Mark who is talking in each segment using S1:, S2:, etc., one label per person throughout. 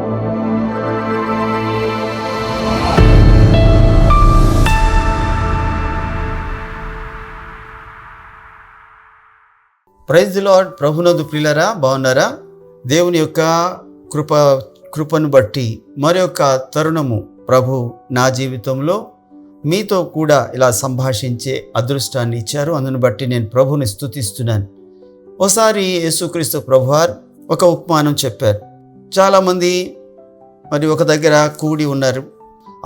S1: Praise the lord. ప్రభునందు ప్రియులారా, బాగున్నారా? దేవుని యొక్క కృపను బట్టి మరొక తరుణము ప్రభు నా జీవితంలో మీతో కూడా ఇలా సంభాషించే అదృష్టాన్ని ఇచ్చారు. అందును బట్టి నేను ప్రభుని స్తుతిస్తున్నాను. ఒకసారి యేసుక్రీస్తు ప్రభువారు ఒక ఉపమానం చెప్పారు. చాలామంది మరి ఒక దగ్గర కూడి ఉన్నారు.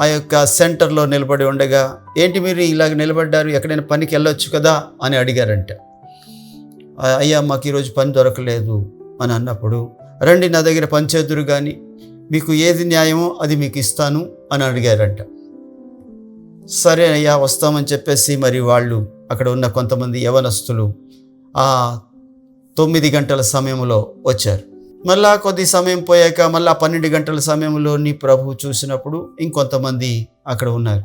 S1: ఆ యొక్క సెంటర్లో నిలబడి ఉండగా, ఏంటి మీరు ఇలాగ నిలబడ్డారు, ఎక్కడైనా పనికి వెళ్ళొచ్చు కదా అని అడిగారంట. అయ్యా, మాకు ఈరోజు పని దొరకలేదు అని అన్నప్పుడు, రండి నా దగ్గర పని చేదురు కానీ, మీకు ఏది న్యాయమో అది మీకు ఇస్తాను అని అడిగారంట. సరే అయ్యా వస్తామని చెప్పేసి మరి వాళ్ళు అక్కడ ఉన్న కొంతమంది యవనస్తులు ఆ 9 గంటల సమయంలో వచ్చారు. మళ్ళా కొద్ది సమయం పోయాక మళ్ళా 12 గంటల సమయంలోని ప్రభు చూసినప్పుడు ఇంకొంతమంది అక్కడ ఉన్నారు.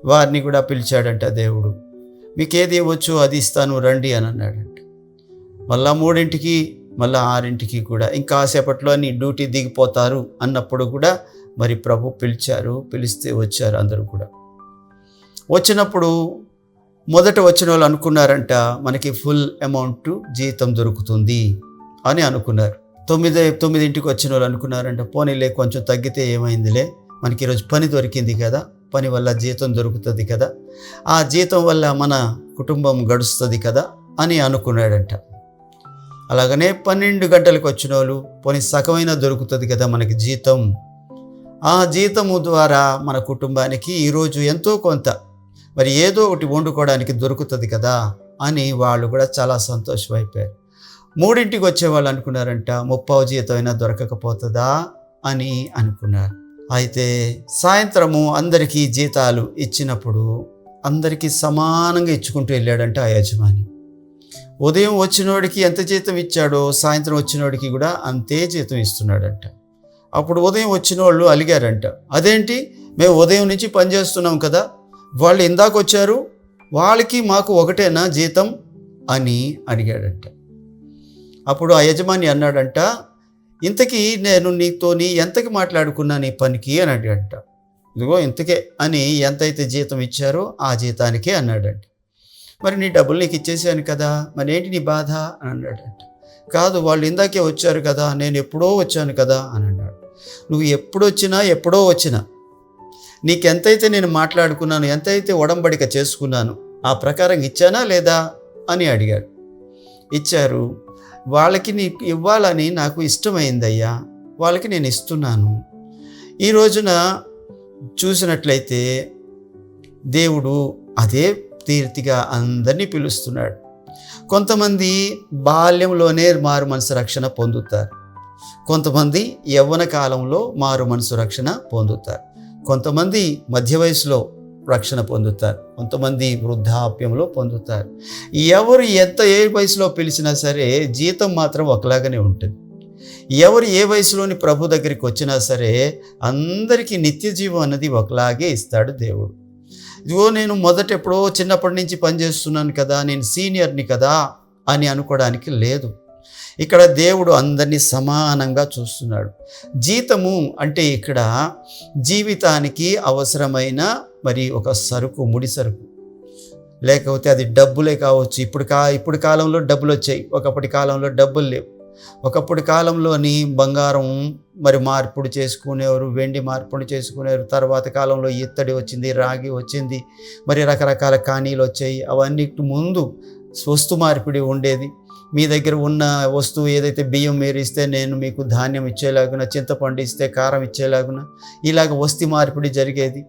S1: వారిని కూడా పిలిచాడంట దేవుడు. మీకు ఏది ఇవ్వచ్చు అది ఇస్తాను రండి అని అన్నాడంట. మళ్ళా 3ంటికి మళ్ళా 6ంటికి కూడా ఇంకా సేపట్లో డ్యూటీ దిగిపోతారు అన్నప్పుడు కూడా మరి ప్రభు పిలిచారు. పిలిస్తే వచ్చారు అందరూ కూడా. వచ్చినప్పుడు మొదట వచ్చిన వాళ్ళు అనుకున్నారంట, మనకి ఫుల్ అమౌంట్ జీతం దొరుకుతుంది అని అనుకున్నారు. 9ంటికి వచ్చిన వాళ్ళు అనుకున్నారంట, పోనీలే కొంచెం తగ్గితే ఏమైందిలే, మనకి ఈరోజు పని దొరికింది కదా, పని వల్ల జీతం దొరుకుతుంది కదా, ఆ జీతం వల్ల మన కుటుంబం గడుస్తుంది కదా అని అనుకున్నాడంట. అలాగనే 12 గంటలకు వచ్చిన వాళ్ళు, పోనీ సగమైన దొరుకుతుంది కదా మనకి జీతం, ఆ జీతము ద్వారా మన కుటుంబానికి ఈరోజు ఎంతో కొంత మరి ఏదో ఒకటి వండుకోవడానికి దొరుకుతుంది కదా అని వాళ్ళు కూడా చాలా సంతోషం అయిపోయారు. 3ంటికి వచ్చే వాళ్ళు అనుకున్నారంట, 30వ జీతం అయినా దొరకకపోతుందా అని అనుకున్నారు. అయితే సాయంత్రము అందరికీ జీతాలు ఇచ్చినప్పుడు అందరికీ సమానంగా ఇచ్చుకుంటూ వెళ్ళాడంట ఆ యజమాని. ఉదయం వచ్చినోడికి ఎంత జీతం ఇచ్చాడో సాయంత్రం వచ్చినోడికి కూడా అంతే జీతం ఇస్తున్నాడంట. అప్పుడు ఉదయం వచ్చిన వాళ్ళు అలిగారంట, అదేంటి, మేము ఉదయం నుంచి పనిచేస్తున్నాం కదా, వాళ్ళు ఇందాక వచ్చారు, వాళ్ళకి మాకు ఒకటేనా జీతం అని అడిగాడంట. అప్పుడు ఆ యజమాని అన్నాడంట, ఇంతకీ నేను నీతోని ఎంతకి మాట్లాడుకున్నా నీ పనికి అని అడిగాడంట. ఇదిగో ఇంతకే అని ఎంతైతే జీతం ఇచ్చారో ఆ జీతానికే అన్నాడంట. మరి నీ డబ్బులు నీకు ఇచ్చేసాను కదా, మరి ఏంటి నీ బాధ అని అన్నాడంట. కాదు, వాళ్ళు ఇందాకే వచ్చారు కదా, నేను ఎప్పుడో వచ్చాను కదా అని అన్నాడు. నువ్వు ఎప్పుడో వచ్చినా నీకెంతైతే నేను మాట్లాడుకున్నాను, ఎంతైతే ఒడంబడిక చేసుకున్నాను ఆ ప్రకారం ఇచ్చానా లేదా అని అడిగాడు. ఇచ్చారు. వాళ్ళకి నీకు ఇవ్వాలని నాకు ఇష్టమైందయ్యా, వాళ్ళకి నేను ఇస్తున్నాను. ఈ రోజున చూసినట్లయితే దేవుడు అదే తీర్తిగా అందరినీ పిలుస్తున్నాడు. కొంతమంది బాల్యంలోనే మారు మనసు రక్షణ పొందుతారు, కొంతమంది యవ్వన కాలంలో మారు మనసు రక్షణ పొందుతారు, కొంతమంది మధ్య వయసులో రక్షణ పొందుతారు, కొంతమంది వృద్ధాప్యంలో పొందుతారు. ఎవరు ఏ వయసులో పిలిచినా సరే జీతం మాత్రం ఒకలాగానే ఉంటుంది. ఎవరు ఏ వయసులోని ప్రభు దగ్గరికి వచ్చినా సరే అందరికీ నిత్య జీవం అన్నది ఒకలాగే ఇస్తాడు దేవుడు. ఇదిగో నేను మొదట ఎప్పుడో చిన్నప్పటి నుంచి పనిచేస్తున్నాను కదా, నేను సీనియర్ని కదా అని అనుకోవడానికి లేదు. ఇక్కడ దేవుడు అందరినీ సమానంగా చూస్తున్నాడు. జీతము అంటే ఇక్కడ జీవితానికి అవసరమైన మరి ఒక సరుకు, ముడి సరుకు, లేకపోతే అది డబ్బులే కావచ్చు. ఇప్పుడు కాలంలో డబ్బులు వచ్చాయి, ఒకప్పటి కాలంలో డబ్బులు లేవు. ఒకప్పటి కాలంలోని బంగారం మరి మార్పిడి చేసుకునేవారు, వెండి మార్పిడి చేసుకునేవారు. తర్వాత కాలంలో ఇత్తడి వచ్చింది, రాగి వచ్చింది, మరి రకరకాల కానీలు వచ్చాయి. అవన్నిటి ముందు వస్తు మార్పిడి ఉండేది. మీ దగ్గర ఉన్న వస్తువు ఏదైతే బియ్యం మీరు ఇస్తే నేను మీకు ధాన్యం ఇచ్చేలాగున, చింతపండు ఇస్తే కారం ఇచ్చేలాగున ఇలాగ వస్తు మార్పిడి జరిగేది.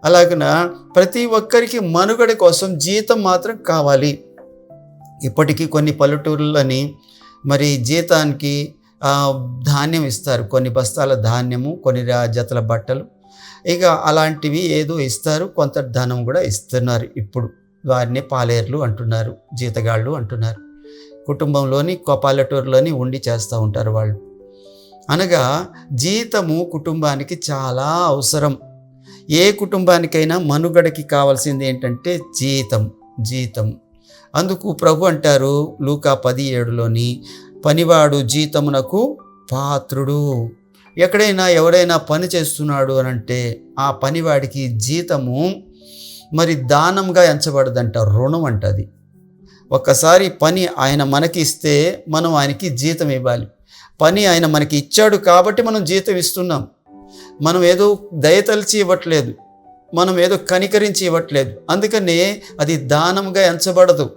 S1: అలాగున ప్రతి ఒక్కరికి మనుగడ కోసం జీతం మాత్రం కావాలి. ఇప్పటికీ కొన్ని పల్లెటూర్లని మరి జీతానికి ధాన్యం ఇస్తారు, కొన్ని బస్తాల ధాన్యము, కొన్ని జతల బట్టలు, ఇక అలాంటివి ఏదో ఇస్తారు, కొంత ధనం కూడా ఇస్తున్నారు. ఇప్పుడు వారిని పాలేర్లు అంటున్నారు, జీతగాళ్ళు అంటున్నారు. కుటుంబంలోని పల్లెటూరులోని ఉండి చేస్తూ ఉంటారు వాళ్ళు. అనగా జీతము కుటుంబానికి చాలా అవసరం. ఏ కుటుంబానికైనా మనుగడకి కావాల్సింది ఏంటంటే జీతం. అందుకు ప్రభు అంటారు లూకా 10:7లోని, పనివాడు జీతమునకు పాత్రుడు. ఎక్కడైనా ఎవరైనా పని చేస్తున్నాడు అని అంటే ఆ పనివాడికి జీతము మరి దానంగా ఎంచబడదంట, రుణం అంట అది. ఒక్కసారి పని ఆయన మనకి ఇస్తే మనం ఆయనకి జీతం ఇవ్వాలి. పని ఆయన మనకి ఇచ్చాడు కాబట్టి మనం జీతం ఇస్తున్నాం. మనం ఏదో దయతలిచి ఇవ్వట్లేదు, మనం ఏదో కనికరించి ఇవ్వట్లేదు. అందుకనే అది దానంగా ఎంచబడదు,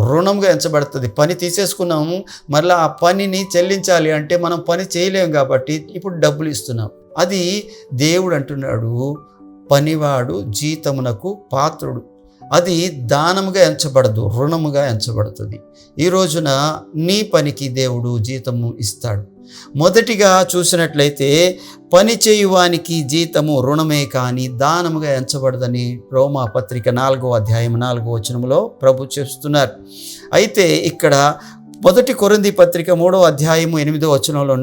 S1: రుణంగా ఎంచబడుతుంది. పని తీసేసుకున్నాము, మరలా ఆ పనిని చెల్లించాలి అంటే మనం పని చేయలేము కాబట్టి ఇప్పుడు డబ్బులు ఇస్తున్నాం. అది దేవుడు అంటున్నాడు, పనివాడు జీతమునకు పాత్రుడు. అది దానముగా ఎంచబడదు, రుణముగా ఎంచబడుతుంది. ఈ రోజున నీ పనికి దేవుడు జీతము ఇస్తాడు. మొదటిగా చూసినట్లయితే పని చేయువానికి జీతము రుణమే కానీ దానముగా ఎంచబడదని రోమా పత్రిక 4వ అధ్యాయం 4వ వచనములో ప్రభు చెప్తున్నారు. అయితే ఇక్కడ మొదటి కొరింథీ పత్రిక 3వ అధ్యాయము 8వ వచనంలో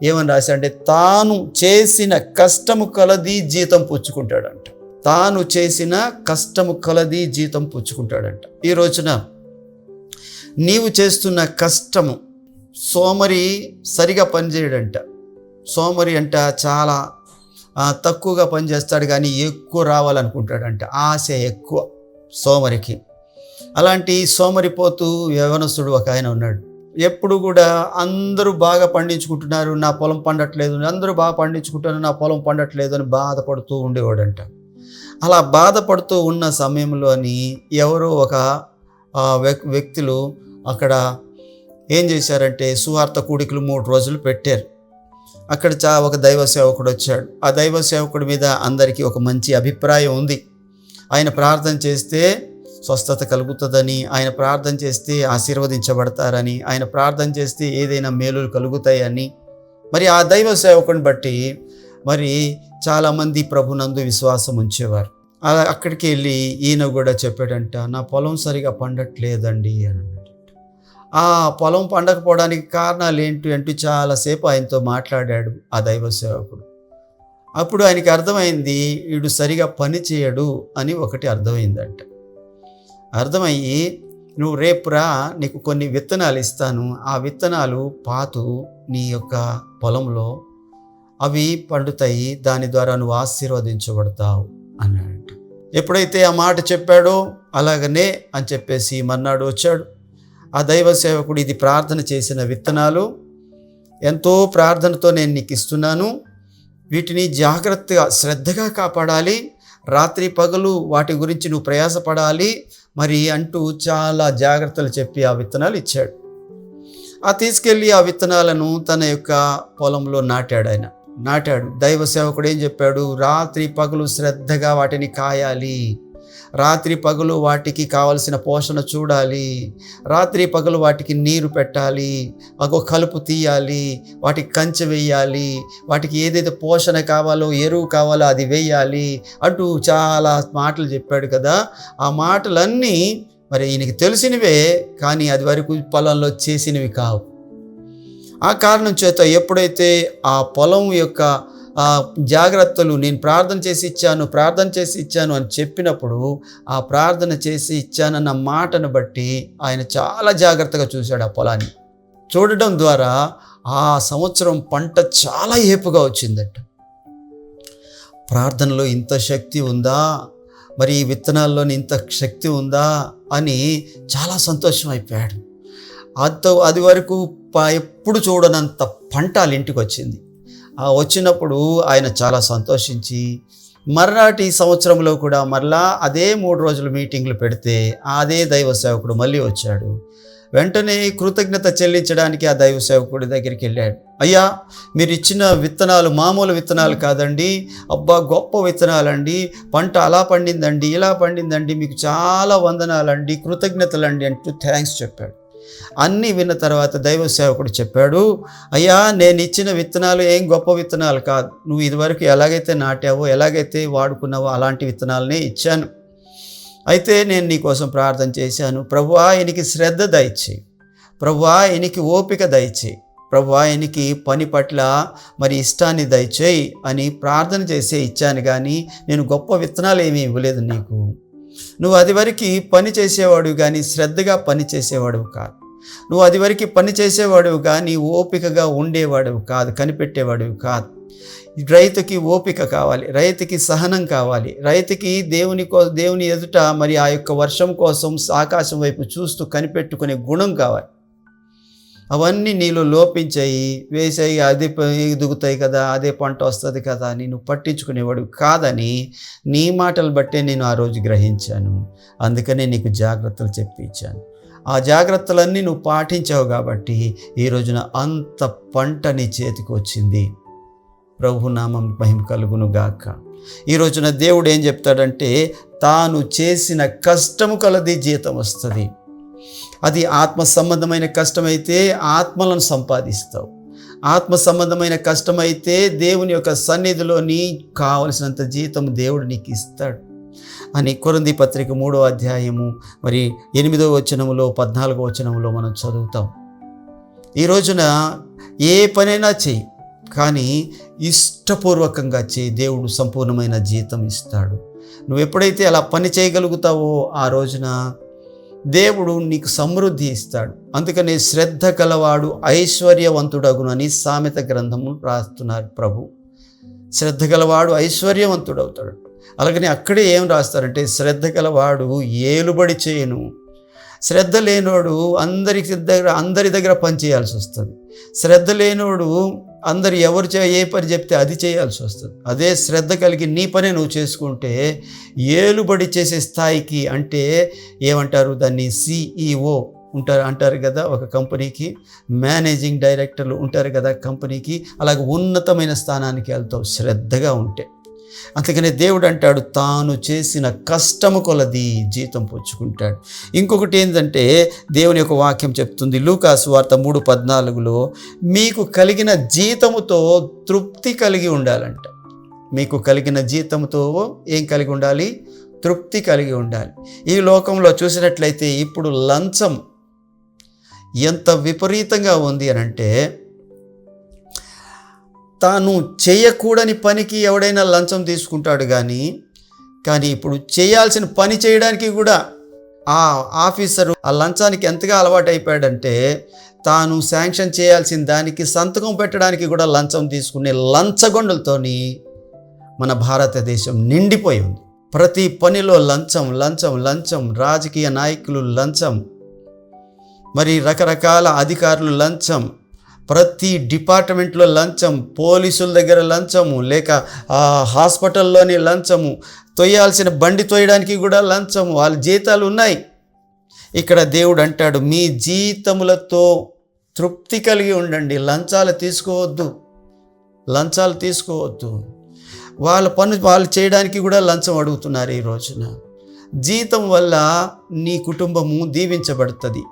S1: ఏమని రాశాడంటే, తాను చేసిన కష్టము కలది జీతం పుచ్చుకుంటాడంట. తాను చేసిన కష్టము కలది జీతం పుచ్చుకుంటాడంట. ఈ రోజున నీవు చేస్తున్న కష్టము, సోమరి సరిగా పనిచేయడంట. సోమరి అంట చాలా తక్కువగా పనిచేస్తాడు కానీ ఎక్కువ రావాలనుకుంటాడంట. ఆశ ఎక్కువ సోమరికి. అలాంటి సోమరిపోతూ యవనస్తుడు ఒక ఆయన ఉన్నాడు. ఎప్పుడు కూడా అందరూ బాగా పండించుకుంటున్నారు, నా పొలం పండట్లేదు, అందరూ బాగా పండించుకుంటున్నారు, నా పొలం పండట్లేదు అని బాధపడుతూ ఉండేవాడంట. అలా బాధపడుతూ ఉన్న సమయంలోని ఎవరో ఒక వ్యక్తులు అక్కడ ఏం చేశారంటే సువార్త కూడికలు 3 రోజులు పెట్టారు. అక్కడ ఒక దైవ సేవకుడు వచ్చాడు. ఆ దైవ సేవకుడి మీద అందరికీ ఒక మంచి అభిప్రాయం ఉంది. ఆయన ప్రార్థన చేస్తే స్వస్థత కలుగుతుందని, ఆయన ప్రార్థన చేస్తే ఆశీర్వదించబడతారని, ఆయన ప్రార్థన చేస్తే ఏదైనా మేలులు కలుగుతాయని. మరి ఆ దైవ సేవకుని బట్టి మరి చాలామంది ప్రభునందు విశ్వాసం ఉంచేవారు. అక్కడికి వెళ్ళి ఈయన కూడా చెప్పాడంట, నా పొలం సరిగా పండట్లేదండి అని అన్నాడు. ఆ పొలం పండకపోవడానికి కారణాలు ఏంటి అంటూ చాలాసేపు ఆయనతో మాట్లాడాడు ఆ దైవ సేవకుడు. అప్పుడు ఆయనకి అర్థమైంది, వీడు సరిగా పని చేయడు అని ఒకటి అర్థమైందంట. అర్థమయ్యి, నువ్వు రేపు రా, నీకు కొన్ని విత్తనాలు ఇస్తాను, ఆ విత్తనాలు పాతు నీ యొక్క పొలంలో, అవి పండుతాయి, దాని ద్వారా నువ్వు ఆశీర్వదించబడతావు అన్నాడంట. ఎప్పుడైతే ఆ మాట చెప్పాడో అలాగనే అని చెప్పేసి మర్నాడు వచ్చాడు. ఆ దైవ సేవకుడు, ఇది ప్రార్థన చేసిన విత్తనాలు, ఎంతో ప్రార్థనతో నేను నీకు ఇస్తున్నాను, వీటిని జాగ్రత్తగా శ్రద్ధగా కాపాడాలి, రాత్రి పగలు వాటి గురించి నువ్వు ప్రయాసపడాలి మరి అంటూ చాలా జాగ్రత్తలు చెప్పి ఆ విత్తనాలు ఇచ్చాడు. తీసుకెళ్ళి ఆ విత్తనాలను తన యొక్క పొలంలో నాటాడు. దైవ సేవకుడు ఏం చెప్పాడు, రాత్రి పగలు శ్రద్ధగా వాటిని కాయాలి, రాత్రి పగలు వాటికి కావలసిన పోషణ చూడాలి, రాత్రి పగలు వాటికి నీరు పెట్టాలి, కలుపు తీయాలి, వాటికి కంచె వేయాలి, వాటికి ఏదైతే పోషణ కావాలో ఎరువు కావాలో అది వేయాలి అంటూ చాలా మాటలు చెప్పాడు కదా. ఆ మాటలన్నీ మరి ఈయనకి తెలిసినవే కానీ అది వరకు పొలంలో చేసినవి కావు. ఆ కారణం చేత ఎప్పుడైతే ఆ పొలం యొక్క జాగ్రత్తలు నేను ప్రార్థన చేసి ఇచ్చాను అని చెప్పినప్పుడు, ఆ ప్రార్థన చేసి ఇచ్చానన్న మాటను బట్టి ఆయన చాలా జాగ్రత్తగా చూశాడు ఆ పొలాన్ని. చూడడం ద్వారా ఆ సంవత్సరం పంట చాలా ఏపుగా వచ్చిందట. ప్రార్థనలో ఇంత శక్తి ఉందా, మరి ఈ విత్తనాల్లోని ఇంత శక్తి ఉందా అని చాలా సంతోషం అయిపోయాడు. అది వరకు ఎప్పుడు చూడనంత పంట వాళ్ళ ఇంటికి వచ్చింది. వచ్చినప్పుడు ఆయన చాలా సంతోషించి మర్నాటి సంవత్సరంలో కూడా మరలా అదే 3 రోజులు మీటింగ్లు పెడితే అదే దైవ సేవకుడు మళ్ళీ వచ్చాడు. వెంటనే కృతజ్ఞత చెల్లించడానికి ఆ దైవ సేవకుడి దగ్గరికి వెళ్ళాడు. అయ్యా, మీరు ఇచ్చిన విత్తనాలు మామూలు విత్తనాలు కాదండి, అబ్బా గొప్ప విత్తనాలండి, పంట అలా పండిందండి, ఇలా పండిందండి, మీకు చాలా వందనాలండి, కృతజ్ఞతలండి అంటూ థ్యాంక్స్ చెప్పాడు. అన్నీ విన్న తర్వాత దైవ సేవకుడు చెప్పాడు, అయ్యా, నేను ఇచ్చిన విత్తనాలు ఏం గొప్ప విత్తనాలు కాదు, నువ్వు ఇదివరకు ఎలాగైతే నాటావో ఎలాగైతే వాడుకున్నావో అలాంటి విత్తనాలనే ఇచ్చాను. అయితే నేను నీ కోసం ప్రార్థన చేశాను, ప్రభువా ఈయనకి శ్రద్ధ దయచేయి, ప్రభువా ఈయనకి ఓపిక దయచేయి, ప్రభువా ఈయనకి పని పట్ల మరి ఇష్టాన్ని దయచేయి అని ప్రార్థన చేసే ఇచ్చాను కానీ నేను గొప్ప విత్తనాలు ఏమీ ఇవ్వలేదు నీకు. నువ్వు అది వరకు పని చేసేవాడు కానీ శ్రద్ధగా పని చేసేవాడు కాదు. నువ్వు అది వరకు పని చేసేవాడివి కానీ ఓపికగా ఉండేవాడివి కాదు, కనిపెట్టేవాడివి కాదు. రైతుకి ఓపిక కావాలి, రైతుకి సహనం కావాలి, రైతుకి దేవుని ఎదుట మరి ఆ యొక్క వర్షం కోసం ఆకాశం వైపు చూస్తూ కనిపెట్టుకునే గుణం కావాలి. అవన్నీ నీలో లోపించాయి, వేసాయి, అది ఎదుగుతాయి కదా, అదే పంట వస్తుంది కదా అని నువ్వు పట్టించుకునేవాడు కాదని నీ మాటలు బట్టే నేను ఆ రోజు గ్రహించాను. అందుకనే నీకు జాగ్రత్తలు చెప్పించాను. ఆ జాగ్రత్తలన్నీ నువ్వు పాటించావు కాబట్టి ఈ రోజున అంత పంట నీ చేతికి వచ్చింది. ప్రభు నామం మహిమ కలుగును గాక. ఈ రోజున దేవుడు ఏం చెప్తాడంటే, తాను చేసిన కష్టము కొలది జీతం వస్తుంది. అది ఆత్మ సంబంధమైన కష్టమైతే ఆత్మలను సంపాదిస్తావు. ఆత్మ సంబంధమైన కష్టమైతే దేవుని యొక్క సన్నిధిలో నీకు కావలసినంత జీతం దేవుడు నీకు ఇస్తాడు అని కొరింథీ పత్రిక 3వ అధ్యాయము మరి 8వ వచనములో 14వ వచనములో మనం చదువుతాం. ఈ రోజున ఏ పనైనా చెయ్యి, కానీ ఇష్టపూర్వకంగా చేయి, దేవుడు సంపూర్ణమైన జీతం ఇస్తాడు. నువ్వు ఎప్పుడైతే అలా పని చేయగలుగుతావో ఆ రోజున దేవుడు నీకు సమృద్ధి ఇస్తాడు. అందుకని శ్రద్ధ కలవాడు ఐశ్వర్యవంతుడగును అని సామెత గ్రంథము రాస్తున్నారు ప్రభు. శ్రద్ధ గలవాడు ఐశ్వర్యవంతుడవుతాడు. అలాగని అక్కడే ఏం రాస్తారంటే, శ్రద్ధ గలవాడు ఏలుబడి చేయను. శ్రద్ధ లేనోడు అందరి దగ్గర పని చేయాల్సి వస్తుంది. శ్రద్ధ లేనోడు అందరు ఏ పని చెప్తే అది చేయాల్సి వస్తుంది. అదే శ్రద్ధ కలిగి నీ పని నువ్వు చేసుకుంటే ఏలుబడి చేసే స్థాయికి, అంటే ఏమంటారు దాన్ని, CEO అంటారు కదా ఒక కంపెనీకి, మేనేజింగ్ డైరెక్టర్లు ఉంటారు కదా కంపెనీకి, అలాగే ఉన్నతమైన స్థానానికి వెళ్తావు శ్రద్ధగా ఉంటే. అందుకనే దేవుడు అంటాడు, తాను చేసిన కష్టము కొలది జీతం పుచ్చుకుంటాడు. ఇంకొకటి ఏంటంటే, దేవుని యొక్క వాక్యం చెప్తుంది లూకా సువార్త 3:14లో, మీకు కలిగిన జీతముతో తృప్తి కలిగి ఉండాలంట. మీకు కలిగిన జీతంతో ఏం కలిగి ఉండాలి? తృప్తి కలిగి ఉండాలి. ఈ లోకంలో చూసినట్లయితే ఇప్పుడు లంచం ఎంత విపరీతంగా ఉంది అని అంటే, తాను చేయకూడని పనికి ఎవడైనా లంచం తీసుకుంటాడు కానీ ఇప్పుడు చేయాల్సిన పని చేయడానికి కూడా ఆ ఆఫీసరు ఆ లంచానికి ఎంతగా అలవాటు అయిపోయాడంటే, తాను శాంక్షన్ చేయాల్సిన దానికి సంతకం పెట్టడానికి కూడా లంచం తీసుకునే లంచగొండలతోని మన భారతదేశం నిండిపోయి ఉంది. ప్రతి పనిలో లంచం లంచం లంచం, రాజకీయ నాయకులు లంచం, మరి రకరకాల అధికారులు లంచం, ప్రతి డిపార్ట్మెంట్లో లంచం, పోలీసుల దగ్గర లంచము, లేక హాస్పిటల్లోని లంచము, తొయ్యాల్సిన బండి తొయ్యడానికి కూడా లంచము, వాళ్ళ జీతాలు ఉన్నాయి. ఇక్కడ దేవుడు అంటాడు, మీ జీతములతో తృప్తి కలిగి ఉండండి, లంచాలు తీసుకోవద్దు. వాళ్ళ పని వాళ్ళు చేయడానికి కూడా లంచం అడుగుతున్నారు ఈ రోజున. జీతం వల్ల నీ కుటుంబము దీవించబడుతుంది,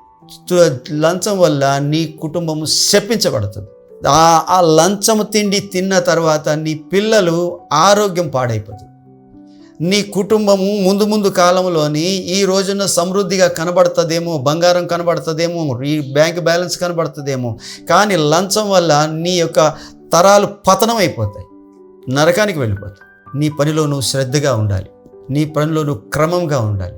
S1: లంచం వల్ల నీ కుటుంబము శపించబడుతుంది. ఆ లంచము తిండి తిన్న తర్వాత నీ పిల్లలు ఆరోగ్యం పాడైపోతుంది. నీ కుటుంబము ముందు కాలంలోని ఈ రోజున సమృద్ధిగా కనబడుతుందేమో, బంగారం కనబడుతుందేమో, ఈ బ్యాంక్ బ్యాలెన్స్ కనబడుతుందేమో, కానీ లంచం వల్ల నీ యొక్క తరాలు పతనం అయిపోతాయి, నరకానికి వెళ్ళిపోతాయి. నీ పనిలో నువ్వు శ్రద్ధగా ఉండాలి, నీ పనిలో నువ్వు క్రమంగా ఉండాలి.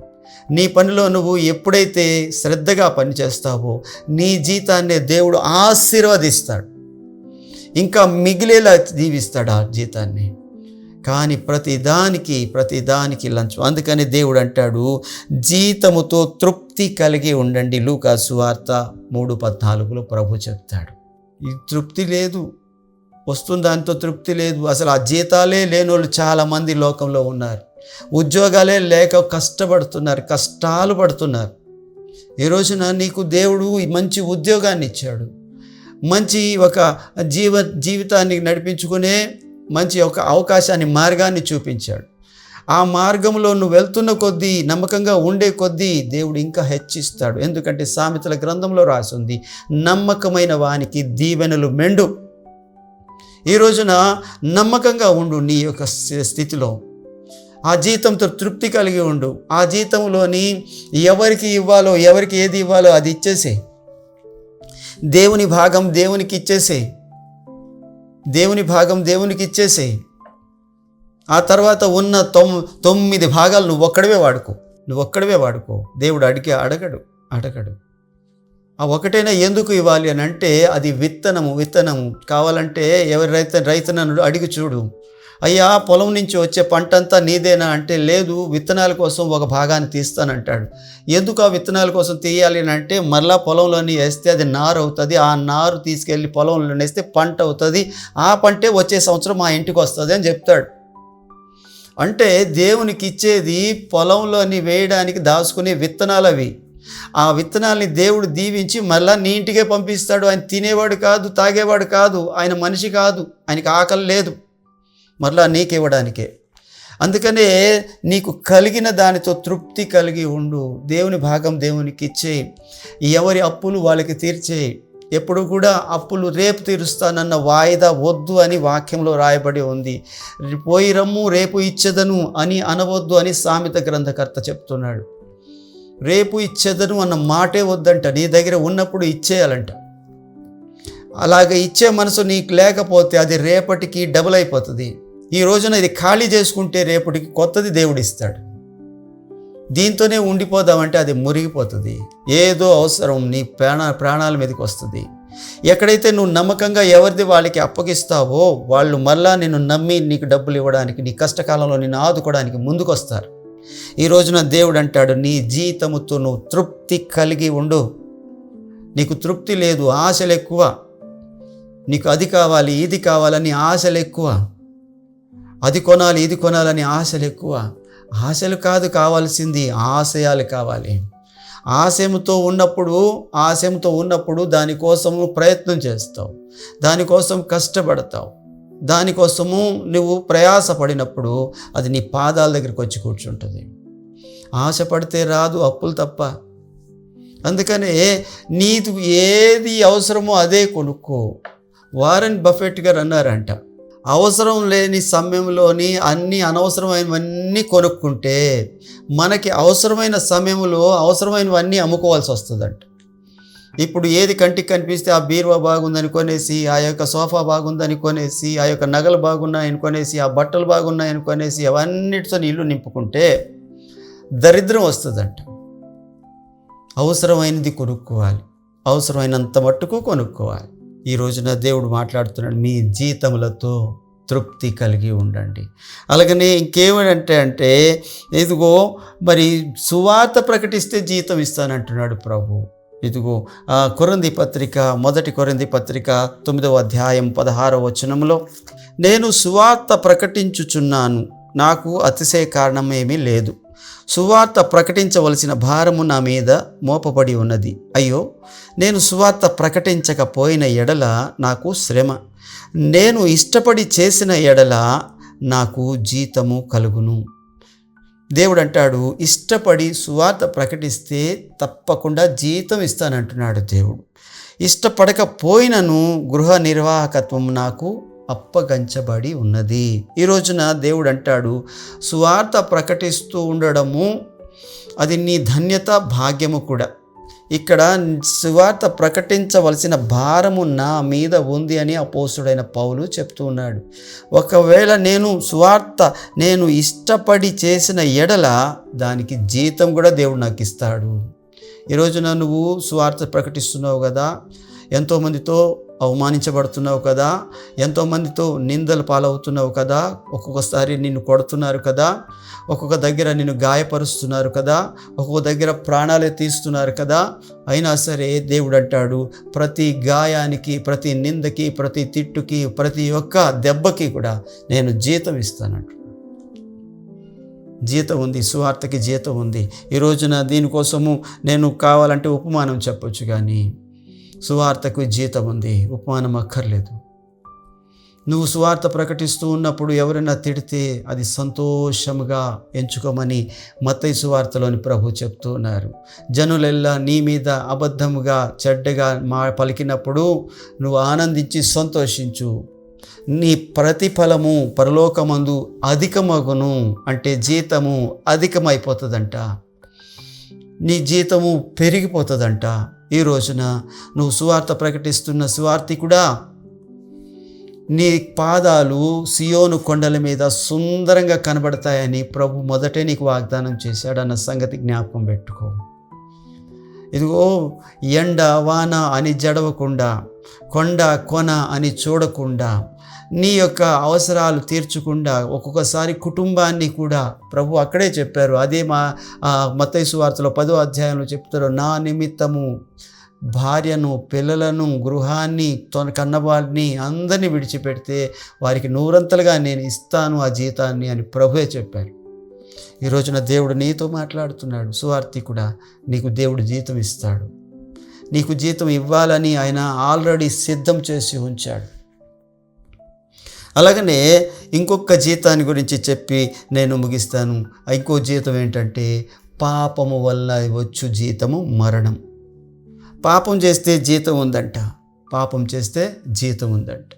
S1: నీ పనిలో నువ్వు ఎప్పుడైతే శ్రద్ధగా పనిచేస్తావో నీ జీతాన్ని దేవుడు ఆశీర్వదిస్తాడు, ఇంకా మిగిలేలా దీవిస్తాడు ఆ జీతాన్ని. కానీ ప్రతిదానికి లంచం. అందుకని దేవుడు అంటాడు, జీతముతో తృప్తి కలిగి ఉండండి. లూకా సువార్త 3:14లో ప్రభు చెప్తాడు. ఈ తృప్తి లేదు, వస్తున్న దాంతో తృప్తి లేదు. అసలు ఆ జీతాలే లేని వాళ్ళు చాలామంది లోకంలో ఉన్నారు. ఉద్యోగాలే లేక కష్టాలు పడుతున్నారు. ఈ రోజున నీకు దేవుడు మంచి ఉద్యోగాన్ని ఇచ్చాడు, మంచి ఒక జీవితాన్ని నడిపించుకునే మంచి ఒక అవకాశాన్ని, మార్గాన్ని చూపించాడు. ఆ మార్గంలో నువ్వు వెళ్తున్న కొద్దీ, నమ్మకంగా ఉండే కొద్దీ దేవుడు ఇంకా హెచ్చిస్తాడు. ఎందుకంటే సామెతల గ్రంథంలో రాసింది, నమ్మకమైన వానికి దీవెనలు మెండు. ఈ రోజున నమ్మకంగా ఉండు. నీ యొక్క స్థితిలో ఆ జీతంతో తృప్తి కలిగి ఉండు. ఆ జీతంలోని ఎవరికి ఇవ్వాలో, ఎవరికి ఏది ఇవ్వాలో అది ఇచ్చేసే. దేవుని భాగం దేవునికి ఇచ్చేసే. ఆ తర్వాత ఉన్న 9 భాగాలు నువ్వు ఒక్కడవే వాడుకో. దేవుడు అడగడు. ఆ ఒకటైనా ఎందుకు ఇవ్వాలి అని అంటే అది విత్తనము కావాలంటే ఎవరి రైతన్నను అడిగి చూడు, అయ్యా పొలం నుంచి వచ్చే పంట అంతా నీదేనా అంటే లేదు, విత్తనాల కోసం ఒక భాగాన్ని తీస్తానంటాడు. ఎందుకు ఆ విత్తనాల కోసం తీయాలి అని అంటే మరలా పొలంలోని వేస్తే అది నారు అవుతుంది, ఆ నారు తీసుకెళ్ళి పొలంలో వేస్తే పంట అవుతుంది, ఆ పంటే వచ్చే సంవత్సరం మా ఇంటికి వస్తుంది అని చెప్తాడు. అంటే దేవునికి ఇచ్చేది పొలంలోని వేయడానికి దాచుకునే విత్తనాలు అవి. ఆ విత్తనాల్ని దేవుడు దీవించి మళ్ళీ నీ ఇంటికే పంపిస్తాడు. ఆయన తినేవాడు కాదు, తాగేవాడు కాదు, ఆయన మనిషి కాదు, ఆయనకి ఆకలి లేదు, మరలా నీకు ఇవ్వడానికే. అందుకనే నీకు కలిగిన దానితో తృప్తి కలిగి ఉండు. దేవుని భాగం దేవునికి ఇచ్చేయి. ఎవరి అప్పులు వాళ్ళకి తీర్చేయి. ఎప్పుడు కూడా అప్పులు రేపు తీరుస్తానన్న వాయిదా వద్దు అని వాక్యంలో రాయబడి ఉంది. పోయి రమ్ము రేపు ఇచ్చేదను అని అనవద్దు అని సామెత గ్రంథకర్త చెప్తున్నాడు. రేపు ఇచ్చేదను అన్న మాటే వద్దంట. నీ దగ్గర ఉన్నప్పుడు ఇచ్చేయాలంట. అలాగే ఇచ్చే మనసు నీకు లేకపోతే అది రేపటికి డబుల్ అయిపోతుంది. ఈ రోజున ఇది ఖాళీ చేసుకుంటే రేపటికి కొత్తది దేవుడు ఇస్తాడు. దీంతోనే ఉండిపోదామంటే అది మురిగిపోతుంది. ఏదో అవసరం నీ ప్రాణాల మీదకి వస్తుంది. ఎక్కడైతే నువ్వు నమ్మకంగా ఎవరిది వాళ్ళకి అప్పగిస్తావో వాళ్ళు మళ్ళా నిన్ను నమ్మి నీకు డబ్బులు ఇవ్వడానికి, నీ కష్టకాలంలో నిన్ను ఆదుకోవడానికి ముందుకు వస్తారు. ఈ రోజున దేవుడు అంటాడు, నీ జీతముతో నువ్వు తృప్తి కలిగి ఉండు. నీకు తృప్తి లేదు, ఆశలు ఎక్కువ. నీకు అది కావాలి ఇది కావాలని ఆశలు ఎక్కువ, అది కొనాలి ఇది కొనాలని ఆశలు ఎక్కువ. ఆశలు కాదు కావాల్సింది, ఆశయాలు కావాలి. ఆశయంతో ఉన్నప్పుడు దానికోసము ప్రయత్నం చేస్తావు, దానికోసం కష్టపడతావు, దానికోసము నువ్వు ప్రయాసపడినప్పుడు అది నీ పాదాల దగ్గరికి వచ్చి కూర్చుంటుంది. ఆశపడితే రాదు, అప్పులు తప్ప. అందుకనే నీకు ఏది అవసరమో అదే కొనుక్కో. వారెన్ బఫెట్ గారు అన్నారంట, అవసరం లేని సమయంలోని అన్ని అనవసరమైనవన్నీ కొనుక్కుంటే మనకి అవసరమైన సమయంలో అవసరమైనవన్నీ అమ్ముకోవాల్సి వస్తుందంట. ఇప్పుడు ఏది కంటికి కనిపిస్తే ఆ బీరువా బాగుందని కొనేసి, ఆ యొక్క సోఫా బాగుందని కొనేసి, ఆ యొక్క నగలు బాగున్నాయని కొనేసి, ఆ బట్టలు బాగున్నాయని కొనేసి అవన్నిటితో ఇల్లు నింపుకుంటే దరిద్రం వస్తుందంట. అవసరమైనది కొనుక్కోవాలి, అవసరమైనంత మట్టుకు కొనుక్కోవాలి. ఈ రోజున దేవుడు మాట్లాడుతున్నాడు, మీ జీతములతో తృప్తి కలిగి ఉండండి. అలాగనే ఇంకేమంటే ఇదిగో మరి సువార్త ప్రకటిస్తే జీతం ఇస్తానంటున్నాడు ప్రభు. ఇదిగో కొరింథీ పత్రిక, 1 కొరింథీ పత్రిక 9వ అధ్యాయం 16వ వచనంలో, నేను సువార్త ప్రకటించుచున్నాను, నాకు అతిశయ కారణం ఏమీ లేదు. సువార్త ప్రకటించవలసిన భారము నా మీద మోపబడి ఉన్నది. అయ్యో, నేను సువార్త ప్రకటించకపోయిన ఎడల నాకు శ్రమ, నేను ఇష్టపడి చేసిన ఎడల నాకు జీతము కలుగును. దేవుడు అంటాడు, ఇష్టపడి సువార్త ప్రకటిస్తే తప్పకుండా జీతం ఇస్తానంటున్నాడు దేవుడు. ఇష్టపడకపోయినను గృహ నిర్వాహకత్వం నాకు అప్పగించబడి ఉన్నది. ఈ రోజున దేవుడు అంటాడు, సువార్త ప్రకటిస్తూ ఉండడము అది నీ ధన్యత, భాగ్యము కూడా. ఇక్కడ సువార్త ప్రకటించవలసిన భారము నా మీద ఉంది అని అపోస్తుడైన పౌలు చెప్తూ ఉన్నాడు. ఒకవేళ నేను ఇష్టపడి చేసిన ఎడల దానికి జీతం కూడా దేవుడు నాకు ఇస్తాడు. ఈరోజున నువ్వు సువార్త ప్రకటిస్తున్నావు కదా, ఎంతోమందితో అవమానించబడుతున్నావు కదా, ఎంతోమందితో నిందలు పాలవుతున్నావు కదా, ఒక్కొక్కసారి నిన్ను కొడుతున్నారు కదా, ఒక్కొక్క దగ్గర నిన్ను గాయపరుస్తున్నారు కదా, ఒక్కొక్క దగ్గర ప్రాణాలే తీస్తున్నారు కదా. అయినా సరే దేవుడు అంటాడు, ప్రతి గాయానికి, ప్రతి నిందకి, ప్రతి తిట్టుకి, ప్రతి ఒక్క దెబ్బకి కూడా నేను జీతం ఇస్తానంట. జీతం ఉంది, సువార్తకి జీతం ఉంది. ఈ రోజున దీనికోసము నేను కావాలంటే ఉపమానం చెప్పొచ్చు, కానీ సువార్తకు జీతం ఉంది, ఉపమానం అక్కర్లేదు. నువ్వు సువార్త ప్రకటిస్తూ ఉన్నప్పుడు ఎవరైనా తిడితే అది సంతోషముగా ఎంచుకోమని మత్తయి సువార్తలోని ప్రభు చెప్తూ ఉన్నారు. జనులెల్లా నీ మీద అబద్ధముగా చెడ్డగా పలికినప్పుడు నువ్వు ఆనందించి సంతోషించు, నీ ప్రతిఫలము పరలోకమందు అధికమగును. అంటే జీతము అధికమైపోతుందంట, నీ జీతము పెరిగిపోతుందంట. ఈ రోజున నువ్వు సువార్త ప్రకటిస్తున్న సువార్తికుడా, నీ పాదాలు సియోను కొండల మీద సుందరంగా కనబడతాయని ప్రభు మొదటే నీకు వాగ్దానం చేశాడు అన్న సంగతి జ్ఞాపకం పెట్టుకో. ఇదిగో ఎండ వాన అని జడవకుండా, కొండ కొన అని చూడకుండా, నీ యొక్క అవసరాలు తీర్చకుండా ఒక్కొక్కసారి కుటుంబాన్ని కూడా ప్రభు అక్కడే చెప్పారు. అదే మత్తయి సువార్తలో 10వ అధ్యాయంలో చెప్తారు, నా నిమిత్తము భార్యను, పిల్లలను, గృహాన్ని, కన్నవారిని అందరినీ విడిచిపెడితే వారికి నూరంతలుగా నేను ఇస్తాను ఆ జీతాన్ని అని ప్రభువే చెప్పారు. ఈ రోజున దేవుడు నీతో మాట్లాడుతున్నాడు. సువార్తికుడా, నీకు దేవుడు జీతం ఇస్తాడు. నీకు జీతం ఇవ్వాలని ఆయన ఆల్రెడీ సిద్ధం చేసి ఉంచాడు. అలాగనే ఇంకొక జీతాన్ని గురించి చెప్పి నేను ముగిస్తాను. ఇంకో జీతం ఏంటంటే, పాపము వల్ల వచ్చు జీతము మరణం. పాపం చేస్తే జీతం ఉందంట. పాపం చేస్తే జీతం ఉందంట.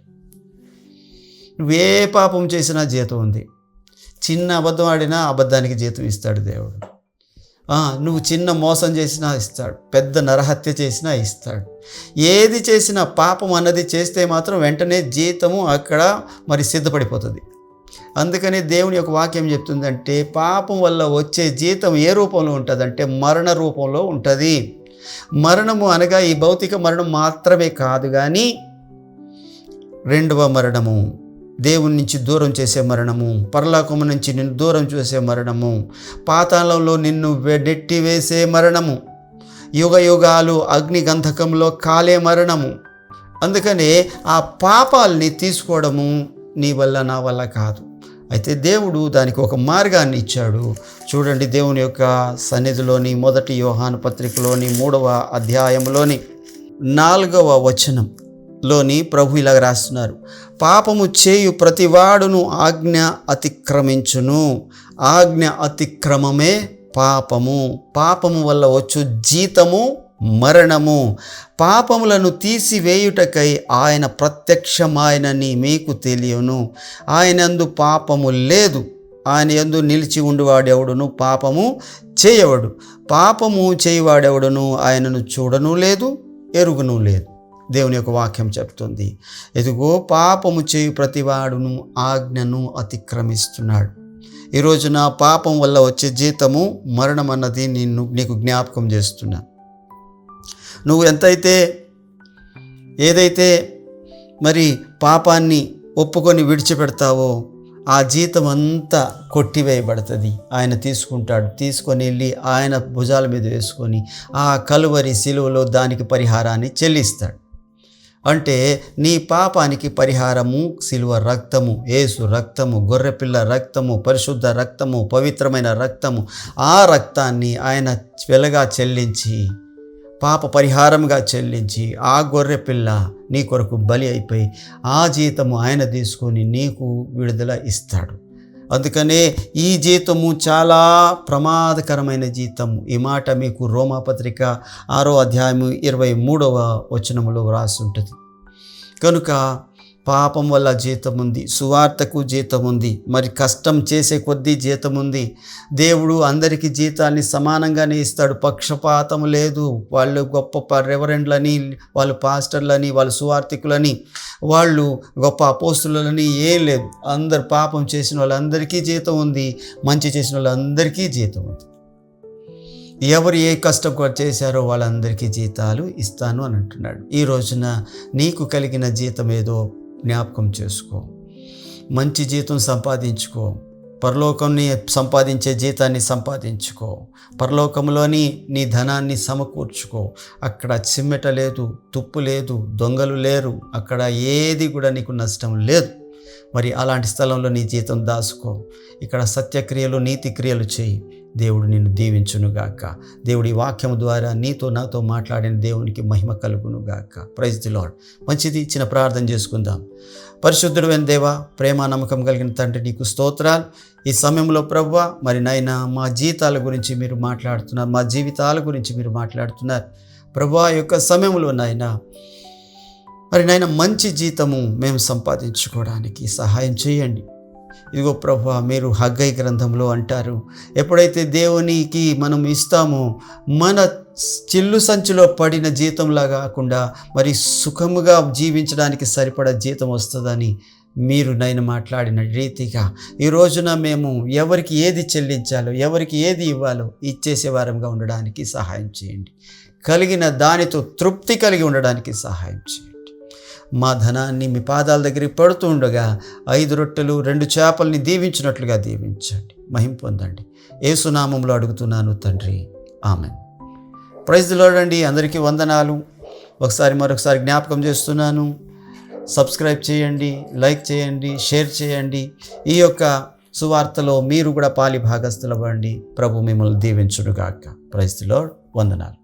S1: నువ్వే పాపం చేసినా జీతం ఉంది. చిన్న అబద్ధం ఆడినా అబద్ధానికి జీతం ఇస్తాడు దేవుడు. నువ్వు చిన్న మోసం చేసినా ఇస్తాడు, పెద్ద నరహత్య చేసినా ఇస్తాడు. ఏది చేసినా పాపం అన్నది చేస్తే మాత్రం వెంటనే జీతము అక్కడ మరి సిద్ధపడిపోతుంది. అందుకని దేవుని యొక్క వాక్యం చెప్తుందంటే, పాపం వల్ల వచ్చే జీతం ఏ రూపంలో ఉంటుందంటే మరణ రూపంలో ఉంటుంది. మరణము అనగా ఈ భౌతిక మరణం మాత్రమే కాదు, కానీ రెండవ మరణము, దేవుని నుంచి దూరం చేసే మరణము, పరలోకము నుంచి నిన్ను దూరం చేసే మరణము, పాతాళంలో నిన్ను నెట్టివేసే మరణము, యుగ యుగాలు అగ్ని గంధకంలో కాలే మరణము. అందుకనే ఆ పాపాలని తీసుకోవడము నీ వల్ల నా వల్ల కాదు. అయితే దేవుడు దానికి ఒక మార్గాన్ని ఇచ్చాడు. చూడండి, దేవుని యొక్క సన్నిధిలోని 1 యోహాను పత్రికలోని 3వ అధ్యాయంలోని 4వ వచనంలోని ప్రభు ఇలాగ రాస్తున్నారు, పాపము చేయు ప్రతివాడును ఆజ్ఞ అతిక్రమించును, ఆజ్ఞ అతిక్రమమే పాపము, పాపము వల్ల వచ్చు జీతము మరణము, పాపములను తీసివేయుటకై ఆయన ప్రత్యక్షమాయనని మీకు తెలియను, ఆయనందు పాపము లేదు, ఆయన యందు నిలిచి ఉండువాడెవడును పాపము చేయవడు, పాపము చేయవాడెవడును ఆయనను చూడను లేదు, ఎరుగును లేదు. దేవుని యొక్క వాక్యం చెప్తుంది, ఎదుగో పాపము చేయు ప్రతివాడును ఆజ్ఞను అతిక్రమిస్తున్నాడు. ఈ రోజున పాపం వల్ల వచ్చే జీతము మరణం అన్నది నీకు జ్ఞాపకం చేస్తున్నా. నువ్వు ఏదైతే మరి పాపాన్ని ఒప్పుకొని విడిచిపెడతావో ఆ జీతం అంతా కొట్టివేయబడుతుంది. ఆయన తీసుకుంటాడు, తీసుకొని వెళ్ళి ఆయన భుజాల మీద వేసుకొని ఆ కలువరి శిలువలో దానికి పరిహారాన్ని చెల్లిస్తాడు. అంటే నీ పాపానికి పరిహారము శిలువ రక్తము, యేసు రక్తము, గొర్రెపిల్ల రక్తము, పరిశుద్ధ రక్తము, పవిత్రమైన రక్తము. ఆ రక్తాన్ని ఆయన వెలగా చెల్లించి, పాప పరిహారంగా చెల్లించి, ఆ గొర్రెపిల్ల నీ కొరకు బలి అయిపోయి ఆ జీతము ఆయన తీసుకొని నీకు విడుదల ఇస్తాడు. అందుకనే ఈ జీతము చాలా ప్రమాదకరమైన జీతము. ఈ మాట మీకు రోమాపత్రిక 6వ అధ్యాయము 23వ వచనములో వ్రాసి ఉంటుంది. కనుక పాపం వల్ల జీతం ఉంది, సువార్తకు జీతం ఉంది, మరి కష్టం చేసే కొద్దీ జీతం ఉంది. దేవుడు అందరికీ జీతాన్ని సమానంగానే ఇస్తాడు, పక్షపాతం లేదు. వాళ్ళు గొప్ప రెవరెండ్లని, వాళ్ళు పాస్టర్లని, వాళ్ళు సువార్తికులని, వాళ్ళు గొప్ప అపోస్తులని ఏం లేదు. అందరు పాపం చేసిన వాళ్ళందరికీ జీతం ఉంది, మంచి చేసిన వాళ్ళందరికీ జీతం ఉంది. ఎవరు ఏ కష్టం చేశారో వాళ్ళందరికీ జీతాలు ఇస్తాను అని అంటున్నాడు. ఈ రోజున నీకు కలిగిన జీతం ఏదో జ్ఞాపకం చేసుకో, మంచి జీతం సంపాదించుకో, పరలోకంని సంపాదించే జీతాన్ని సంపాదించుకో, పరలోకంలోని నీ ధనాన్ని సమకూర్చుకో. అక్కడ చిమ్మెట లేదు, తుప్పు లేదు, దొంగలు లేరు, అక్కడ ఏది కూడా నీకు నష్టం లేదు. మరి అలాంటి స్థలంలో నీ జీతం దాసుకో. ఇక్కడ సత్యక్రియలు, నీతి క్రియలు చేయి. దేవుడు నిన్ను దీవించునుగాక. దేవుడి వాక్యం ద్వారా నీతో నాతో మాట్లాడిన దేవునికి మహిమ కలుగునుగాక. Praise the Lord. మంచిది, ఇచ్చిన ప్రార్థన చేసుకుందాం. పరిశుద్ధుడైన దేవా, ప్రేమ నమ్మకం కలిగిన తండ్రి, నీకు స్తోత్రాలు. ఈ సమయంలో ప్రభువా, మరి నాయనా మా జీతాల గురించి మీరు మాట్లాడుతున్నారు, మా జీవితాల గురించి మీరు మాట్లాడుతున్నారు. ప్రభువా యొక్క సమయంలో నాయనా, మరి నాయన మంచి జీతము మేము సంపాదించుకోవడానికి సహాయం చేయండి. ఇదిగో ప్రభువా, మీరు హగ్గై గ్రంథంలో అంటారు, ఎప్పుడైతే దేవునికి మనం ఇస్తామో మన చిల్లు సంచిలో పడిన జీతంలాగా కాకుండా మరి సుఖముగా జీవించడానికి సరిపడా జీతం వస్తుందని మీరు నైనా మాట్లాడిన రీతిగా ఈ రోజున మేము ఎవరికి ఏది చెల్లించాలో, ఎవరికి ఏది ఇవ్వాలో ఇచ్చేసే వారంగా ఉండడానికి సహాయం చేయండి. కలిగిన దానితో తృప్తి కలిగి ఉండడానికి సహాయం చేయండి. మా ధనాన్ని మీ పాదాల దగ్గరికి పడుతూ ఉండగా 5 రొట్టెలు 2 చేపల్ని దీవించినట్లుగా దీవించండి. మహిమ పొందండి. యేసు నామములో అడుగుతున్నాను తండ్రి, ఆమెన్. ప్రైజ్ ది లార్డ్ అండి. అందరికీ వందనాలు. మరొకసారి జ్ఞాపకం చేస్తున్నాను, సబ్స్క్రైబ్ చేయండి, లైక్ చేయండి, షేర్ చేయండి. ఈ యొక్క సువార్తలో మీరు కూడా పాలి భాగస్థులవ్వండి. ప్రభు మిమ్మల్ని దీవించునుగాక. Praise the Lord. వందనాలు.